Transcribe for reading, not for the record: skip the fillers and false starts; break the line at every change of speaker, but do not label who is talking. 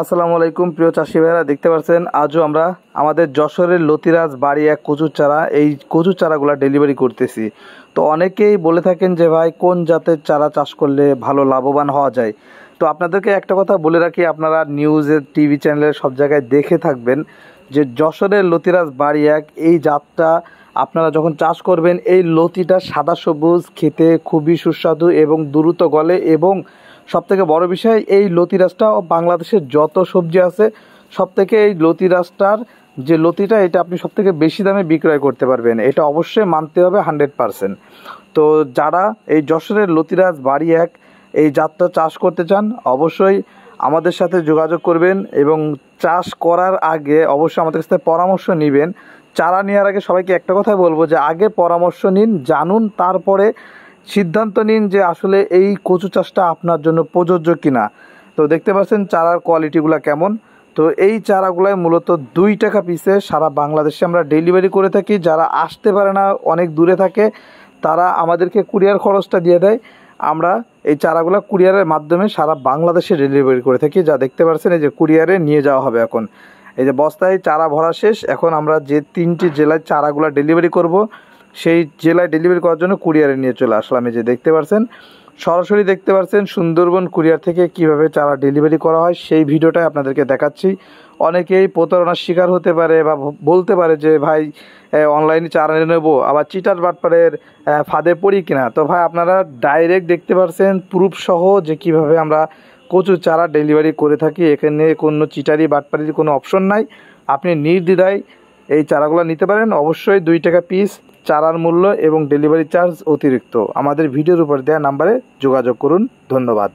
আসসালামু আলাইকুম প্রিয় চাষি ভাইরা, দেখতে পাচ্ছেন আজও আমরা আমাদের যশোরের লতিরাজ বাড়ি এক কচুর চারা, এই কচুর চারাগুলো ডেলিভারি করতেছি। তো অনেকেই বলে থাকেন যে ভাই কোন জাতের চারা চাষ করলে ভালো লাভবান হওয়া যায়। তো আপনাদেরকে একটা কথা বলে রাখি, আপনারা নিউজের টিভি চ্যানেলের সব জায়গায় দেখে থাকবেন যে যশোরের লতিরাজ বাড়ি এক এই জাতটা আপনারা যখন চাষ করবেন, এই লতিটা সাদা সবুজ, খেতে খুবই সুস্বাদু এবং দ্রুত গলে। এবং সবথেকে বড় বিষয়, এই লতিরাজটা বাংলাদেশের যত সবজি আছে সব থেকে এই লতিরাজটার যে লতিটা, এটা আপনি সব থেকে বেশি দামে বিক্রয় করতে পারবেন, এটা অবশ্যই মানতে হবে 100%। তো যারা এই যশোরের লতিরাজ বাড়ি এক এই জাতটা চাষ করতে চান, অবশ্যই আমাদের সাথে যোগাযোগ করবেন এবং চাষ করার আগে অবশ্যই আমাদের কাছ থেকে পরামর্শ নেবেন। চারা নেওয়ার আগে সবাইকে একটা কথাই বলবো যে আগে পরামর্শ নিন, জানুন, তারপরে সিদ্ধান্ত নিন যে আসলে এই কচু চাষটা আপনার জন্য প্রযোজ্য কিনা। তো দেখতে পাচ্ছেন চারার কোয়ালিটিগুলো কেমন। তো এই চারাগুলোয় মূলত 2 টাকা পিসে সারা বাংলাদেশে আমরা ডেলিভারি করে থাকি। যারা আসতে পারে না, অনেক দূরে থাকে, তারা আমাদেরকে কুরিয়ার খরচটা দিয়ে দেয়। আমরা এই চারাগুলো কুরিয়ারের মাধ্যমে সারা বাংলাদেশে ডেলিভারি করে থাকি। যা দেখতে পাচ্ছেন এই যে কুরিয়ারে নিয়ে যাওয়া হবে। এখন এই যে বস্তায় চারা ভরা শেষ। এখন আমরা যে 3টি জেলায় চারাগুলো ডেলিভারি করব, সেই জেলায় ডেলিভারি করার জন্য কুরিয়ারে নিয়ে চলে আসলাম। এই যে দেখতে পাচ্ছেন, সরাসরি দেখতে পাচ্ছেন সুন্দরবন কুরিয়ার থেকে কিভাবে চারা ডেলিভারি করা হয়, সেই ভিডিওটাই আপনাদেরকে দেখাচ্ছি। অনেকেই প্রতারণার শিকার হতে পারে বা বলতে পারে যে ভাই অনলাইনে চারা নেবো, আবার চিটার বাটপারের ফাঁদে পড়ি কিনা। তো ভাই আপনারা ডাইরেক্ট দেখতে পাচ্ছেন প্রুফ সহ যে কিভাবে আমরা কচুর চারা ডেলিভারি করে থাকি। এখানে কোনো চিটারি বাটপারির কোনো অপশন নাই, আপনি নির্দ্বিধায় এই চারাগুলো নিতে পারেন। অবশ্যই 2 টাকা পিস চারার মূল্য এবং ডেলিভারি চার্জ অতিরিক্ত। আমাদের ভিডিওর উপর দেওয়া নাম্বারে যোগাযোগ করুন। ধন্যবাদ।